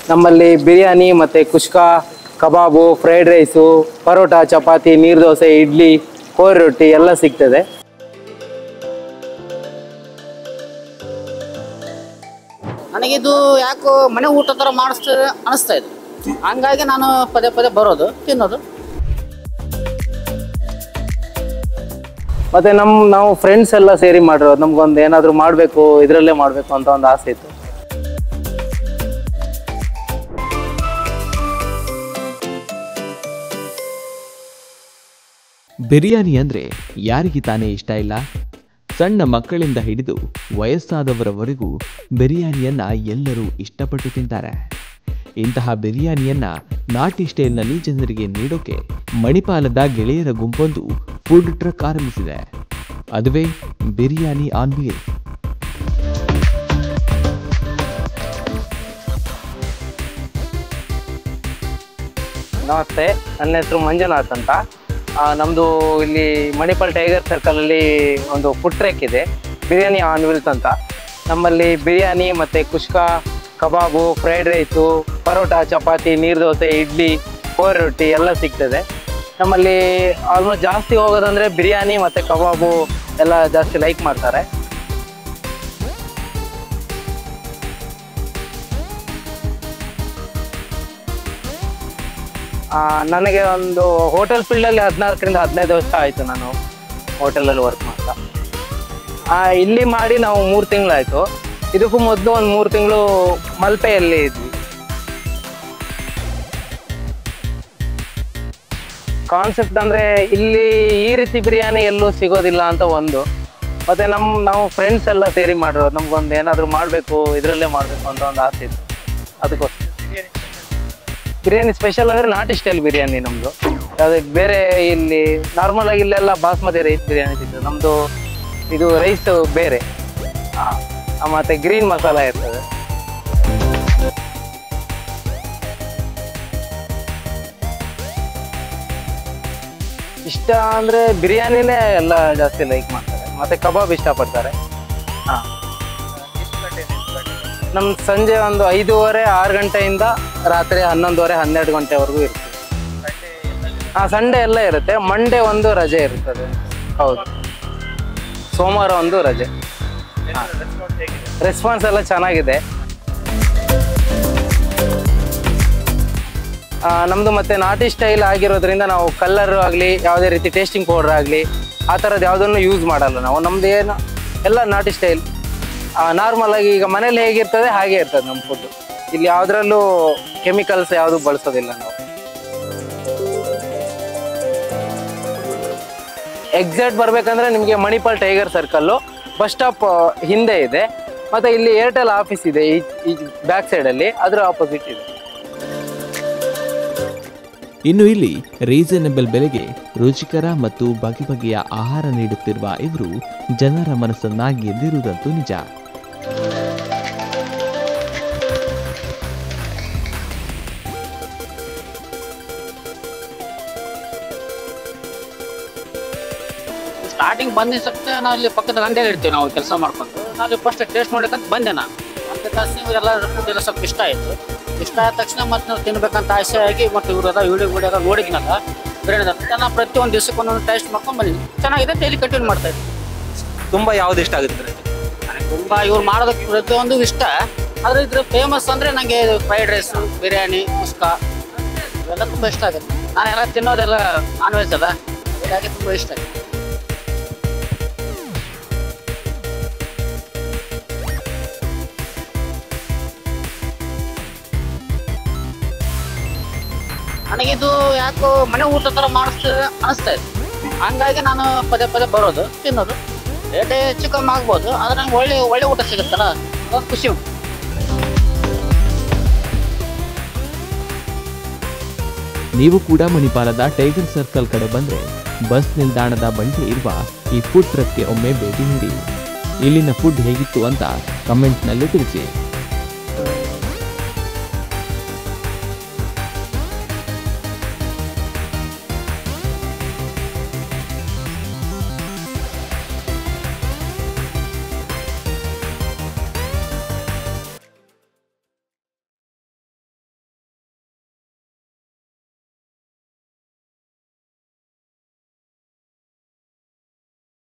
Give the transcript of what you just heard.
ನಮ್ಮಲ್ಲಿ ಬಿರಿಯಾನಿ ಮತ್ತು ಕುಷ್ಕಾ, ಕಬಾಬು, fried rice, paratha, chapati, ನೀರು ದೋಸೆ, ಇಡ್ಲಿ, ಕೋರಿ ರೊಟ್ಟಿ ಎಲ್ಲ ಸಿಗ್ತದೆ. ನನಗಿದು ಯಾಕೋ ಮನೆ ಊಟ ಥರ ಅನಿಸ್ತಾ ಇದೆ. ಹಂಗಾಗಿ ನಾನು ಪದೇ ಪದೇ ಬರೋದು, ತಿನ್ನೋದು. ಮತ್ತು ನಾವು ಫ್ರೆಂಡ್ಸ್ ಎಲ್ಲ ಸೇರಿ ಮಾಡಿರೋದು. ನಮ್ಗೊಂದು ಏನಾದರೂ ಮಾಡಬೇಕು, ಇದರಲ್ಲೇ ಮಾಡಬೇಕು ಅಂತ ಒಂದು ಆಸೆ ಇತ್ತು. ಬಿರಿಯಾನಿ ಅಂದರೆ ಯಾರಿಗೆ ತಾನೇ ಇಷ್ಟ ಇಲ್ಲ? ಸಣ್ಣ ಮಕ್ಕಳಿಂದ ಹಿಡಿದು ವಯಸ್ಸಾದವರವರೆಗೂ ಬಿರಿಯಾನಿಯನ್ನು ಎಲ್ಲರೂ ಇಷ್ಟಪಟ್ಟು ತಿಂತಾರೆ. ಇಂತಹ ಬಿರಿಯಾನಿಯನ್ನು ನಾಟಿ ಸ್ಟೈಲ್ನಲ್ಲಿ ಜನರಿಗೆ ನೀಡೋಕೆ ಮಣಿಪಾಲದ ಗೆಳೆಯರ ಗುಂಪೊಂದು ಫುಡ್ ಟ್ರಕ್ ಆರಂಭಿಸಿದೆ. ಅದುವೇ ಬಿರಿಯಾನಿ ಆನ್ ವೀಲ್. ನಮಸ್ತೆ, ನನ್ನ ಹೆಸರು ಮಂಜುನಾಥ್ ಅಂತ. ನಮ್ಮದು ಇಲ್ಲಿ ಮಣಿಪಾಲ್ ಟೈಗರ್ ಸರ್ಕಲಲ್ಲಿ ಒಂದು ಫುಡ್ ಟ್ರಕ್ ಇದೆ, ಬಿರಿಯಾನಿ ಆನ್ ವೀಲ್ಸ್ ಅಂತ. ನಮ್ಮಲ್ಲಿ ಬಿರಿಯಾನಿ ಮತ್ತು ಕುಷ್ಕಾ, ಕಬಾಬು, ಫ್ರೈಡ್ ರೈಸು, ಪರೋಟ, ಚಪಾತಿ, ನೀರು ದೋಸೆ, ಇಡ್ಲಿ, ಕೋರಿ ರೊಟ್ಟಿ ಎಲ್ಲ ಸಿಗ್ತದೆ. ನಮ್ಮಲ್ಲಿ ಆಲ್ಮೋಸ್ಟ್ ಜಾಸ್ತಿ ಹೋಗೋದಂದರೆ ಬಿರಿಯಾನಿ ಮತ್ತು ಕಬಾಬು ಎಲ್ಲ ಜಾಸ್ತಿ ಲೈಕ್ ಮಾಡ್ತಾರೆ. ನನಗೆ ಒಂದು ಹೋಟೆಲ್ ಫೀಲ್ಡಲ್ಲಿ 14ರಿಂದ 15 ವರ್ಷ ಆಯಿತು ನಾನು ಹೋಟೆಲಲ್ಲಿ ವರ್ಕ್ ಮಾಡ್ತಾ. ಇಲ್ಲಿ ಮಾಡಿ ನಾವು 3 ತಿಂಗಳಾಯಿತು. ಇದಕ್ಕೂ ಮೊದಲು ಒಂದು 3 ತಿಂಗಳು ಮಲ್ಪೆಯಲ್ಲಿ ಇದ್ವಿ. ಕಾನ್ಸೆಪ್ಟ್ ಅಂದರೆ ಇಲ್ಲಿ ಈ ರೀತಿ ಬಿರಿಯಾನಿ ಎಲ್ಲೂ ಸಿಗೋದಿಲ್ಲ ಅಂತ ಒಂದು, ಮತ್ತು ನಾವು ಫ್ರೆಂಡ್ಸ್ ಎಲ್ಲ ಸೇರಿ ಮಾಡಿರೋದು. ನಮ್ಗೊಂದು ಏನಾದರೂ ಮಾಡಬೇಕು, ಇದರಲ್ಲೇ ಮಾಡಬೇಕು ಅಂತ ಒಂದು ಆಸೆ ಇತ್ತು. ಅದಕ್ಕೋಸ್ಕರ ಬಿರಿಯಾನಿ ಸ್ಪೆಷಲ್ ಅಂದರೆ ನಾಟಿ ಸ್ಟೈಲ್ ಬಿರಿಯಾನಿ ನಮ್ಮದು. ಅದಕ್ಕೆ ಬೇರೆ ಇಲ್ಲಿ ನಾರ್ಮಲ್ ಆಗಿ ಇಲ್ಲೆಲ್ಲ ಬಾಸ್ಮತಿ ರೈಸ್ ಬಿರಿಯಾನಿ ಸಿಗ್ತದೆ. ನಮ್ಮದು ಇದು ರೈಸ್ ಬೇರೆ, ಮತ್ತು ಗ್ರೀನ್ ಮಸಾಲ ಇರ್ತದೆ. ಇಷ್ಟ ಅಂದರೆ ಬಿರಿಯಾನಿನೇ ಎಲ್ಲ ಜಾಸ್ತಿ ಲೈಕ್ ಮಾಡ್ತಾರೆ, ಮತ್ತು ಕಬಾಬ್ ಇಷ್ಟಪಡ್ತಾರೆ. ನಮ್ಮ ಸಂಜೆ ಒಂದು 5:30, 6 ಗಂಟೆಯಿಂದ ರಾತ್ರಿ 11:30, 12 ಗಂಟೆವರೆಗೂ ಇರ್ತದೆ. ಸಂಡೇ ಎಲ್ಲ ಇರುತ್ತೆ. ಮಂಡೇ ಒಂದು ರಜೆ ಇರ್ತದೆ. ಹೌದು, ಸೋಮವಾರ ಒಂದು ರಜೆ. ರೆಸ್ಪಾನ್ಸ್ ಎಲ್ಲ ಚೆನ್ನಾಗಿದೆ. ನಮ್ಮದು ಮತ್ತು ನಾಟಿ ಸ್ಟೈಲ್ ಆಗಿರೋದ್ರಿಂದ ನಾವು ಕಲ್ಲರು ಆಗಲಿ, ಯಾವುದೇ ರೀತಿ ಟೇಸ್ಟಿಂಗ್ ಪೌಡ್ರ್ ಆಗಲಿ, ಆ ಥರದ್ದು ಯಾವುದನ್ನು ಯೂಸ್ ಮಾಡಲ್ಲ ನಾವು. ನಮ್ಮದು ಏನು ಎಲ್ಲ ನಾಟಿ ಸ್ಟೈಲ್, ನಾರ್ಮಲಾಗಿ ಈಗ ಮನೇಲಿ ಹೇಗಿರ್ತದೆ ಹಾಗೆ ಇರ್ತದೆ ನಮ್ಮ ಫುಡ್ಡು. ಇಲ್ಲಿ ಯಾವುದ್ರಲ್ಲೂ ಕೆಮಿಕಲ್ಸ್ ಯಾವುದು ಬಳಸೋದಿಲ್ಲ ನಾವು. ಎಕ್ಸಾಕ್ಟ್ ಬರಬೇಕಂದ್ರೆ ನಿಮಗೆ Manipal tiger circle bus stop ಹಿಂದೆ ಇದೆ, ಮತ್ತು ಇಲ್ಲಿ ಏರ್ಟೆಲ್ ಆಫೀಸ್ ಇದೆ ಈ ಬ್ಯಾಕ್ ಸೈಡಲ್ಲಿ, ಅದರ ಆಪೋಸಿಟ್ ಇದೆ. ಇನ್ನು ಇಲ್ಲಿ ರೀಸನಬಲ್ ಬೆಲೆಗೆ ರುಚಿಕರ ಮತ್ತು ಬಗೆ ಬಗೆಯ ಆಹಾರ ನೀಡುತ್ತಿರುವ ಇವರು ಜನರ ಮನಸ್ಸನ್ನ ಗೆದ್ದಿರುವುದಂತೂ ನಿಜ. ಸ್ಟಾರ್ಟಿಂಗ್ ಬಂದಿದ್ದ ಸಕ್ತೆ ನಾವು ಇಲ್ಲಿ ಪಕ್ಕದ ಅಂಗಡಿಯಲ್ಲಿ ಇರ್ತೀವಿ ನಾವು ಕೆಲಸ ಮಾಡ್ಕೊಂಡು. ನಾನು ಫಸ್ಟ್ ಟೇಸ್ಟ್ ನೋಡಬೇಕಂತ ಬಂದೆ. ನಾನು ಮತ್ತೆ ತಕ್ಷಣ ಎಲ್ಲ ಫುಡ್ ಎಲ್ಲ ಸ್ವಲ್ಪ ಇಷ್ಟ ಆಯಿತು. ಇಷ್ಟ ಆದ ತಕ್ಷಣ ಮತ್ತೆ ನಾವು ತಿನ್ಬೇಕಂತ ಆಸೆ ಆಗಿ, ಮತ್ತು ಇವರೆಲ್ಲ ವಿಡಿಯೋ ನೋಡಿದ್ನಲ್ಲ ಬಿರಿಯಾನಿ ನಾನು ಪ್ರತಿಯೊಂದು ದಿವಸಕ್ಕೆ ಒಂದೊಂದು ಟೇಸ್ಟ್ ಮಾಡ್ಕೊಂಡು ಬಂದಿದ್ದೀನಿ. ಚೆನ್ನಾಗಿದೆ, ಡೈಲಿ ಕಂಟಿನ್ಯೂ ಮಾಡ್ತಾ ಇದ್ದೀನಿ. ತುಂಬ ಯಾವ್ದು ಇಷ್ಟ ಆಗುತ್ತೆ? ನನಗೆ ತುಂಬ ಇವ್ರು ಮಾಡೋದಕ್ಕೆ ಪ್ರತಿಯೊಂದು ಇಷ್ಟ. ಆದರೆ ಇದ್ರ ಫೇಮಸ್ ಅಂದರೆ ನನಗೆ ಫ್ರೈಡ್ ರೈಸು, ಬಿರಿಯಾನಿ, ಕುಷ್ಕಾ ಇವೆಲ್ಲ ತುಂಬ ಇಷ್ಟ ಆಗುತ್ತೆ. ನಾನೆಲ್ಲ ತಿನ್ನೋದೆಲ್ಲ ನಾನ್ ವೆಜ್ ಅಲ್ಲ, ಹಾಗಾಗಿ ತುಂಬ ಇಷ್ಟ ಆಗುತ್ತೆ. ನನಗಿದು ಯಾಕೋ ಮನೆ ಊಟ ಥರ ಅನಿಸ್ತಾ ಇದೆ. ಹಂಗಾಗಿ ನಾನು ಪದೇ ಪದೇ ಬರೋದು, ತಿನ್ನೋದು. ರೇಟೇ ಹೆಚ್ಚು ಕಮ್ಮಿ ಆಗ್ಬೋದು, ಆದರೆ ನಂಗೆ ಒಳ್ಳೆ ಊಟ ಸಿಗುತ್ತಲ್ಲ, ಅದೊಂದು ಖುಷಿ ಉಂಟು. ನೀವು ಕೂಡ ಮಣಿಪಾಲದ ಟೈಗರ್ ಸರ್ಕಲ್ ಕಡೆ ಬಂದರೆ ಬಸ್ ನಿಲ್ದಾಣದ ಬಳಿ ಇರುವ ಈ ಫುಡ್ ಟ್ರಕ್ಗೆ ಒಮ್ಮೆ ಭೇಟಿ ನೀಡಿ. ಇಲ್ಲಿನ ಫುಡ್ ಹೇಗಿತ್ತು ಅಂತ ಕಮೆಂಟ್ನಲ್ಲಿ ತಿಳಿಸಿ.